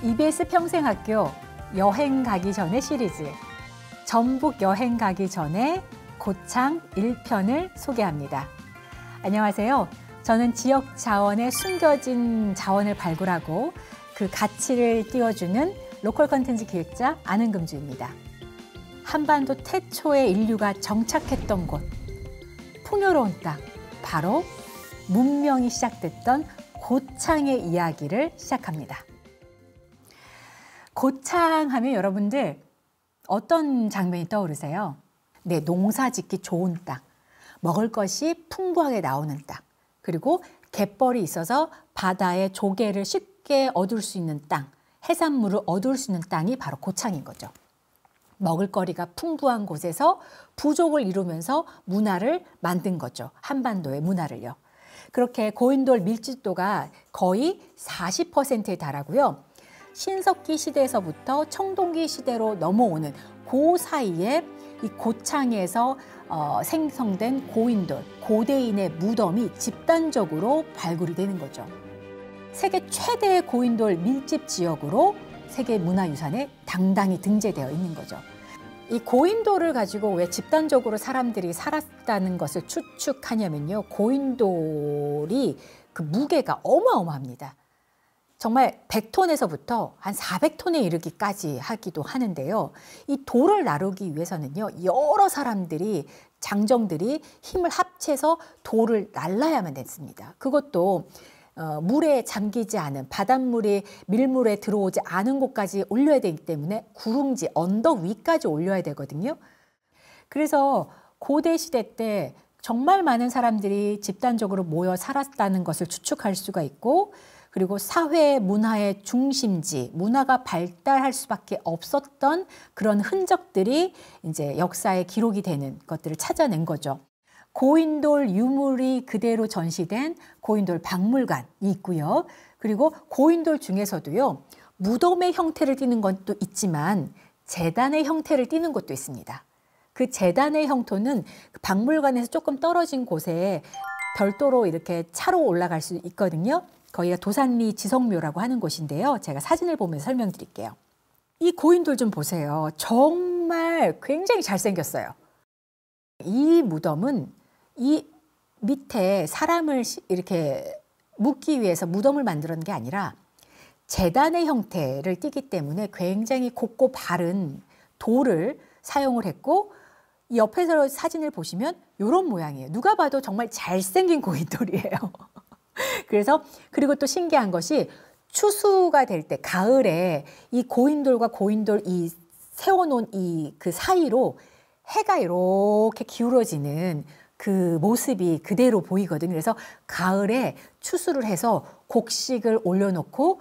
EBS 평생학교 여행 가기 전에 시리즈 전북 여행 가기 전에 고창 1편을 소개합니다. 안녕하세요. 저는 지역 자원의 숨겨진 자원을 발굴하고 그 가치를 띄워주는 로컬 컨텐츠 기획자 안은금주입니다. 한반도 태초의 인류가 정착했던 곳, 풍요로운 땅, 바로 문명이 시작됐던 고창의 이야기를 시작합니다. 고창 하면 여러분들 어떤 장면이 떠오르세요? 네, 농사 짓기 좋은 땅, 먹을 것이 풍부하게 나오는 땅, 그리고 갯벌이 있어서 바다의 조개를 쉽게 얻을 수 있는 땅, 해산물을 얻을 수 있는 땅이 바로 고창인 거죠. 먹을거리가 풍부한 곳에서 부족을 이루면서 문화를 만든 거죠. 한반도의 문화를요. 그렇게 고인돌 밀집도가 거의 40%에 달하고요. 신석기 시대에서부터 청동기 시대로 넘어오는 그 사이에 이 고창에서 생성된 고인돌, 고대인의 무덤이 집단적으로 발굴이 되는 거죠. 세계 최대의 고인돌 밀집 지역으로 세계문화유산에 당당히 등재되어 있는 거죠. 이 고인돌을 가지고 왜 집단적으로 사람들이 살았다는 것을 추측하냐면요. 고인돌이 그 무게가 어마어마합니다. 정말 100톤에서부터 한 400톤에 이르기까지 하기도 하는데요. 이 돌을 나르기 위해서는요. 여러 사람들이, 장정들이 힘을 합쳐서 돌을 날라야만 됐습니다. 그것도 물에 잠기지 않은, 바닷물이 밀물에 들어오지 않은 곳까지 올려야 되기 때문에 구릉지, 언덕 위까지 올려야 되거든요. 그래서 고대 시대 때 정말 많은 사람들이 집단적으로 모여 살았다는 것을 추측할 수가 있고, 그리고 사회 문화의 중심지, 문화가 발달할 수밖에 없었던 그런 흔적들이 이제 역사에 기록이 되는 것들을 찾아낸 거죠. 고인돌 유물이 그대로 전시된 고인돌 박물관이 있고요. 그리고 고인돌 중에서도요, 무덤의 형태를 띠는 것도 있지만 제단의 형태를 띠는 것도 있습니다. 그 제단의 형태는 박물관에서 조금 떨어진 곳에 별도로 이렇게 차로 올라갈 수 있거든요. 거기가 도산리 지성묘라고 하는 곳인데요. 제가 사진을 보면서 설명드릴게요. 이 고인돌 좀 보세요. 정말 굉장히 잘생겼어요. 이 무덤은 이 밑에 사람을 이렇게 묻기 위해서 무덤을 만들었는 게 아니라 제단의 형태를 띠기 때문에 굉장히 곱고 바른 돌을 사용을 했고, 이 옆에서 사진을 보시면 이런 모양이에요. 누가 봐도 정말 잘생긴 고인돌이에요. 그래서 그리고 또 신기한 것이 추수가 될 때 가을에 이 고인돌과 고인돌 이 세워놓은 이 그 사이로 해가 이렇게 기울어지는 그 모습이 그대로 보이거든요. 그래서 가을에 추수를 해서 곡식을 올려놓고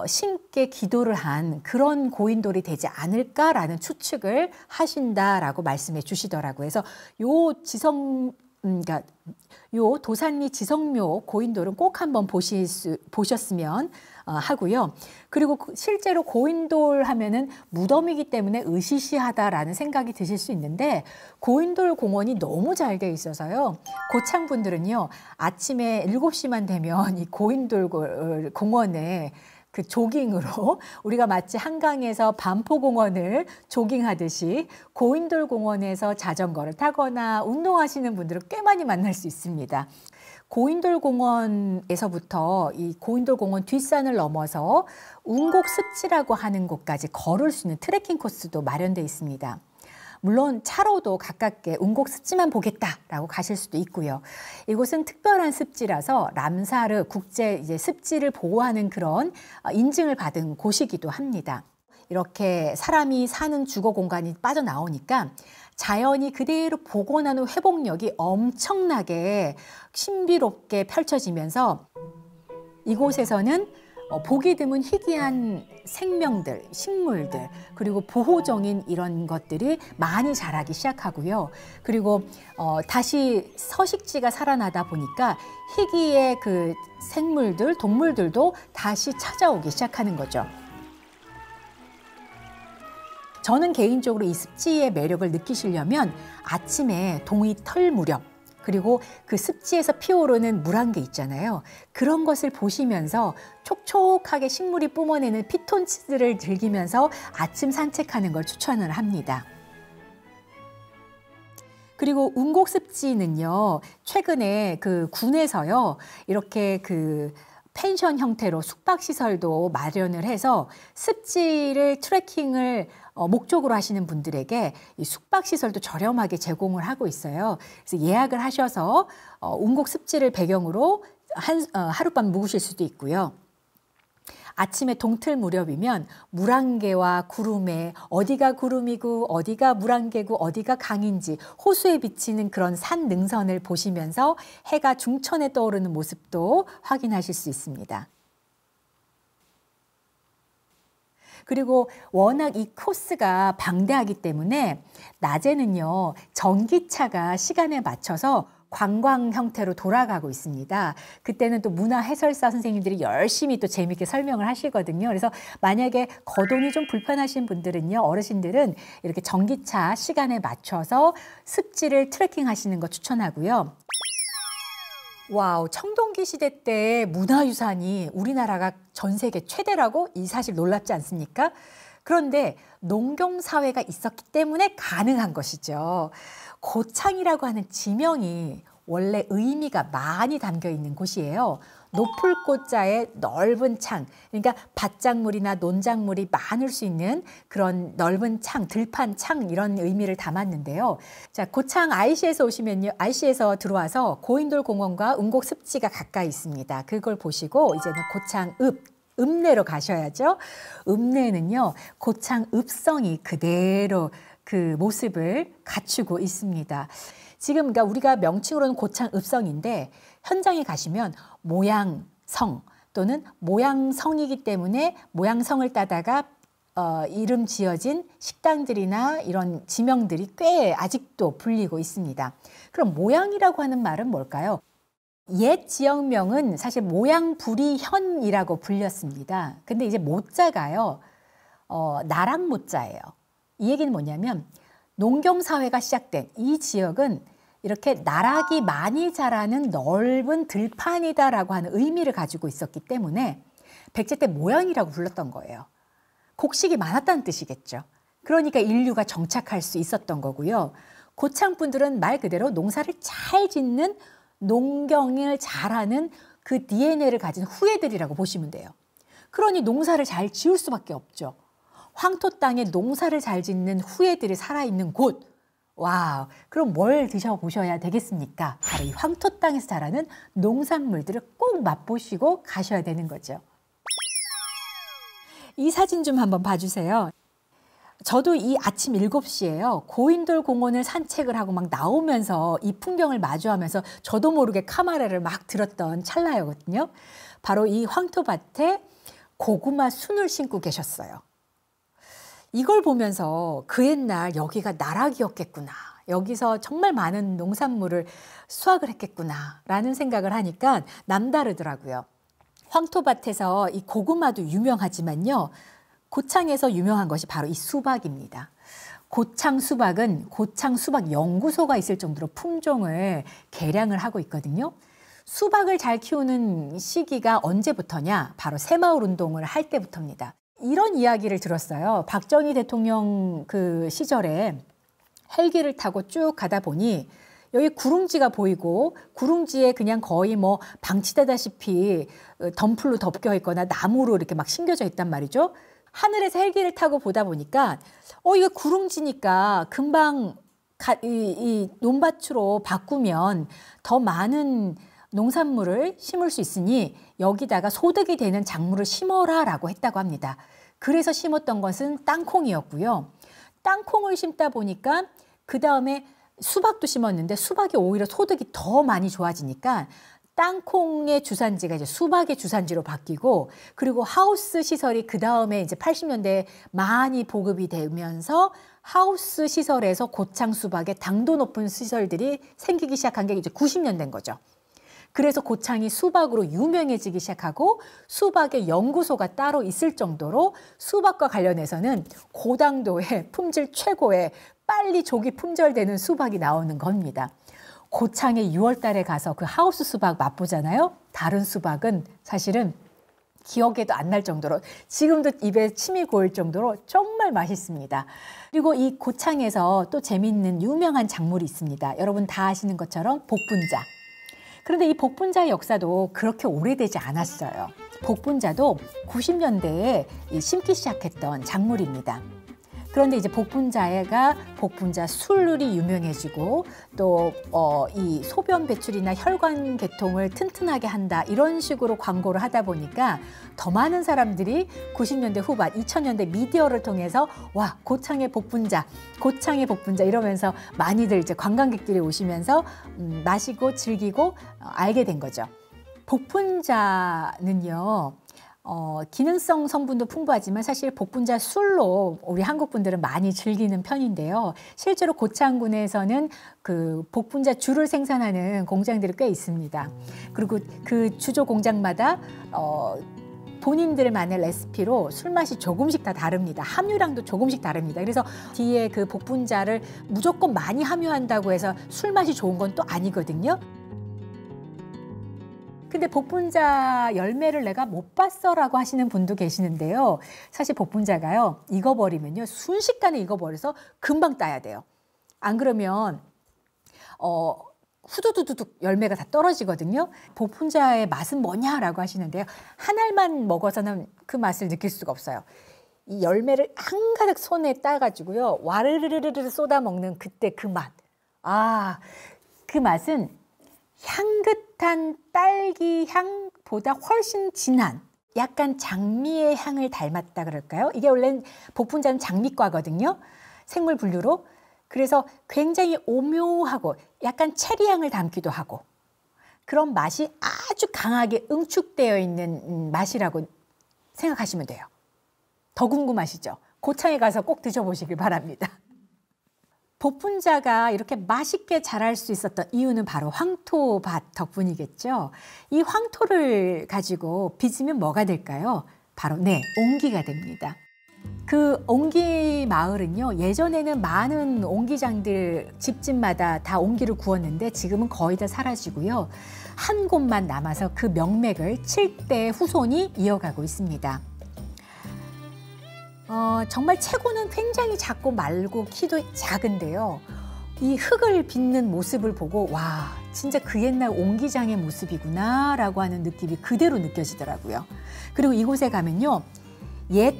신께 기도를 한 그런 고인돌이 되지 않을까라는 추측을 하신다라고 말씀해 주시더라고요. 그래서 그러니까 요 도산리 지성묘 고인돌은 꼭 한번 보셨으면 하고요. 그리고 실제로 고인돌 하면은 무덤이기 때문에 으시시하다라는 생각이 드실 수 있는데, 고인돌 공원이 너무 잘 돼 있어서요. 고창 분들은요, 아침에 7시만 되면 이 고인돌 공원에 그 조깅으로, 우리가 마치 한강에서 반포공원을 조깅하듯이 고인돌 공원에서 자전거를 타거나 운동하시는 분들을 꽤 많이 만날 수 있습니다. 고인돌 공원에서부터 이 고인돌 공원 뒷산을 넘어서 운곡 습지라고 하는 곳까지 걸을 수 있는 트레킹 코스도 마련되어 있습니다. 물론 차로도 가깝게 운곡 습지만 보겠다라고 가실 수도 있고요. 이곳은 특별한 습지라서 람사르 국제 습지를 보호하는 그런 인증을 받은 곳이기도 합니다. 이렇게 사람이 사는 주거 공간이 빠져나오니까 자연이 그대로 복원하는 회복력이 엄청나게 신비롭게 펼쳐지면서 이곳에서는 보기 드문 희귀한 생명들, 식물들, 그리고 보호종인 이런 것들이 많이 자라기 시작하고요. 그리고 다시 서식지가 살아나다 보니까 희귀의 그 생물들, 동물들도 다시 찾아오기 시작하는 거죠. 저는 개인적으로 이 습지의 매력을 느끼시려면 아침에 동이 털 무렵, 그리고 그 습지에서 피어오르는 물안개 있잖아요. 그런 것을 보시면서 촉촉하게 식물이 뿜어내는 피톤치드를 즐기면서 아침 산책하는 걸 추천을 합니다. 그리고 운곡습지는요, 최근에 그 군에서요, 이렇게 그 펜션 형태로 숙박시설도 마련을 해서 습지를 트레킹을 목적으로 하시는 분들에게 이 숙박시설도 저렴하게 제공을 하고 있어요. 그래서 예약을 하셔서 운곡습지를 배경으로 하룻밤 묵으실 수도 있고요. 아침에 동틀 무렵이면 물안개와 구름에 어디가 구름이고 어디가 물안개고 어디가 강인지 호수에 비치는 그런 산 능선을 보시면서 해가 중천에 떠오르는 모습도 확인하실 수 있습니다. 그리고 워낙 이 코스가 방대하기 때문에 낮에는요, 전기차가 시간에 맞춰서 관광 형태로 돌아가고 있습니다. 그때는 또 문화 해설사 선생님들이 열심히 또 재미있게 설명을 하시거든요. 그래서 만약에 거동이 좀 불편하신 분들은요, 어르신들은 이렇게 전기차 시간에 맞춰서 습지를 트레킹 하시는 거 추천하고요. 와우, 청동기 시대 때 문화유산이 우리나라가 전 세계 최대라고? 이 사실 놀랍지 않습니까? 그런데 농경사회가 있었기 때문에 가능한 것이죠. 고창이라고 하는 지명이 원래 의미가 많이 담겨 있는 곳이에요. 높을 꽃자에 넓은 창, 그러니까 밭작물이나 논작물이 많을 수 있는 그런 넓은 창, 들판 창 이런 의미를 담았는데요. 자, 고창 IC에서 오시면요, IC에서 들어와서 고인돌 공원과 운곡습지가 가까이 있습니다. 그걸 보시고 이제는 고창 읍내로 가셔야죠. 읍내는요, 고창 읍성이 그대로 그 모습을 갖추고 있습니다. 지금 그러니까 우리가 명칭으로는 고창 읍성인데 현장에 가시면 모양성 또는 모양성이기 때문에 모양성을 따다가 이름 지어진 식당들이나 이런 지명들이 꽤 아직도 불리고 있습니다. 그럼 모양이라고 하는 말은 뭘까요? 옛 지역명은 사실 모양부리현이라고 불렸습니다. 근데 이제 모자가요, 나락 모자예요. 이 얘기는 뭐냐면 농경사회가 시작된 이 지역은 이렇게 나락이 많이 자라는 넓은 들판이다라고 하는 의미를 가지고 있었기 때문에 백제 때 모양이라고 불렀던 거예요. 곡식이 많았다는 뜻이겠죠. 그러니까 인류가 정착할 수 있었던 거고요. 고창 분들은 말 그대로 농사를 잘 짓는 농경을 잘하는 그 DNA를 가진 후예들이라고 보시면 돼요. 그러니 농사를 잘 지을 수밖에 없죠. 황토 땅에 농사를 잘 짓는 후예들이 살아있는 곳. 와우, 그럼 뭘 드셔보셔야 되겠습니까? 바로 이 황토 땅에서 자라는 농산물들을 꼭 맛보시고 가셔야 되는 거죠. 이 사진 좀 한번 봐주세요. 저도 이 아침 7시에요. 고인돌 공원을 산책을 하고 막 나오면서 이 풍경을 마주하면서 저도 모르게 카메라를 막 들었던 찰나였거든요. 바로 이 황토밭에 고구마 순을 심고 계셨어요. 이걸 보면서 그 옛날 여기가 나락이었겠구나. 여기서 정말 많은 농산물을 수확을 했겠구나 라는 생각을 하니까 남다르더라고요. 황토밭에서 이 고구마도 유명하지만요. 고창에서 유명한 것이 바로 이 수박입니다. 고창 수박은 고창 수박 연구소가 있을 정도로 품종을 개량을 하고 있거든요. 수박을 잘 키우는 시기가 언제부터냐? 바로 새마을 운동을 할 때부터입니다. 이런 이야기를 들었어요. 박정희 대통령 그 시절에 헬기를 타고 쭉 가다 보니 여기 구릉지가 보이고 구릉지에 그냥 거의 뭐 방치되다시피 덤플로 덮여 있거나 나무로 이렇게 막 심겨져 있단 말이죠. 하늘에서 헬기를 타고 보다 보니까 이거 구릉지니까 금방 이 논밭으로 바꾸면 더 많은 농산물을 심을 수 있으니 여기다가 소득이 되는 작물을 심어라라고 했다고 합니다. 그래서 심었던 것은 땅콩이었고요. 땅콩을 심다 보니까 그 다음에 수박도 심었는데 수박이 오히려 소득이 더 많이 좋아지니까 땅콩의 주산지가 이제 수박의 주산지로 바뀌고, 그리고 하우스 시설이 그 다음에 이제 80년대에 많이 보급이 되면서 하우스 시설에서 고창 수박의 당도 높은 시설들이 생기기 시작한 게 이제 90년대인 거죠. 그래서 고창이 수박으로 유명해지기 시작하고 수박의 연구소가 따로 있을 정도로 수박과 관련해서는 고당도의 품질 최고의 빨리 조기 품절되는 수박이 나오는 겁니다. 고창에 6월 달에 가서 그 하우스 수박 맛보잖아요. 다른 수박은 사실은 기억에도 안 날 정도로 지금도 입에 침이 고일 정도로 정말 맛있습니다. 그리고 이 고창에서 또 재미있는 유명한 작물이 있습니다. 여러분 다 아시는 것처럼 복분자. 그런데 이 복분자의 역사도 그렇게 오래되지 않았어요. 복분자도 90년대에 심기 시작했던 작물입니다. 그런데 이제 복분자가 복분자 술이 유명해지고 또 이 소변 배출이나 혈관 계통을 튼튼하게 한다 이런 식으로 광고를 하다 보니까 더 많은 사람들이 90년대 후반 2000년대 미디어를 통해서 와 고창의 복분자 이러면서 많이들 이제 관광객들이 오시면서 마시고 즐기고 알게 된 거죠. 복분자는요. 기능성 성분도 풍부하지만 사실 복분자 술로 우리 한국 분들은 많이 즐기는 편인데요. 실제로 고창군에서는 그 복분자 주를 생산하는 공장들이 꽤 있습니다. 그리고 그 주조 공장마다 본인들만의 레시피로 술 맛이 조금씩 다 다릅니다. 함유량도 조금씩 다릅니다. 그래서 뒤에 그 복분자를 무조건 많이 함유한다고 해서 술 맛이 좋은 건 또 아니거든요. 근데 복분자 열매를 내가 못 봤어라고 하시는 분도 계시는데요. 사실 복분자가요. 익어버리면요. 순식간에 익어버려서 금방 따야 돼요. 안 그러면 후두두둑 열매가 다 떨어지거든요. 복분자의 맛은 뭐냐라고 하시는데요. 한 알만 먹어서는 그 맛을 느낄 수가 없어요. 이 열매를 한가득 손에 따가지고요. 와르르르르 쏟아 먹는 그때 그 맛. 아, 그 맛은 향긋한 딸기 향보다 훨씬 진한 약간 장미의 향을 닮았다 그럴까요? 이게 원래 복분자는 장미과거든요. 생물 분류로. 그래서 굉장히 오묘하고 약간 체리향을 담기도 하고 그런 맛이 아주 강하게 응축되어 있는 맛이라고 생각하시면 돼요. 더 궁금하시죠? 고창에 가서 꼭 드셔보시길 바랍니다. 복분자가 이렇게 맛있게 자랄 수 있었던 이유는 바로 황토밭 덕분이겠죠. 이 황토를 가지고 빚으면 뭐가 될까요? 바로 옹기가 됩니다. 그 옹기 마을은요. 예전에는 많은 옹기장들 집집마다 다 옹기를 구웠는데 지금은 거의 다 사라지고요. 한 곳만 남아서 그 명맥을 7대 후손이 이어가고 있습니다. 정말 체구는 굉장히 작고 말고 키도 작은데요. 이 흙을 빚는 모습을 보고 와 진짜 그 옛날 옹기장의 모습이구나 라고 하는 느낌이 그대로 느껴지더라고요. 그리고 이곳에 가면요. 옛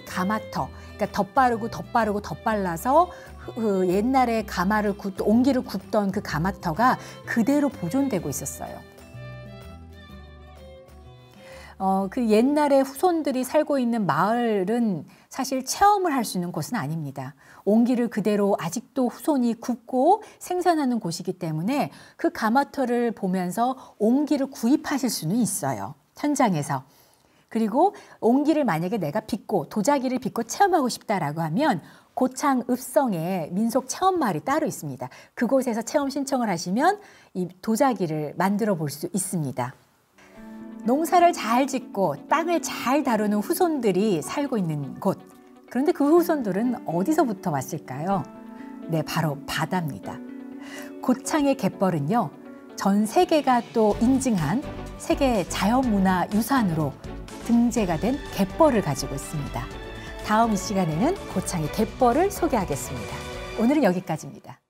가마터 그러니까 덧바르고 옛날에 옹기를 굽던 그 가마터가 그대로 보존되고 있었어요. 그 옛날에 후손들이 살고 있는 마을은 사실 체험을 할 수 있는 곳은 아닙니다. 옹기를 그대로 아직도 후손이 굽고 생산하는 곳이기 때문에 그 가마터를 보면서 옹기를 구입하실 수는 있어요. 현장에서. 그리고 옹기를 만약에 내가 빚고 도자기를 빚고 체험하고 싶다라고 하면 고창 읍성에 민속 체험마을이 따로 있습니다. 그곳에서 체험 신청을 하시면 이 도자기를 만들어 볼 수 있습니다. 농사를 잘 짓고 땅을 잘 다루는 후손들이 살고 있는 곳. 그런데 그 후손들은 어디서부터 왔을까요? 네, 바로 바다입니다. 고창의 갯벌은요. 전 세계가 또 인증한 세계 자연문화유산으로 등재가 된 갯벌을 가지고 있습니다. 다음 이 시간에는 고창의 갯벌을 소개하겠습니다. 오늘은 여기까지입니다.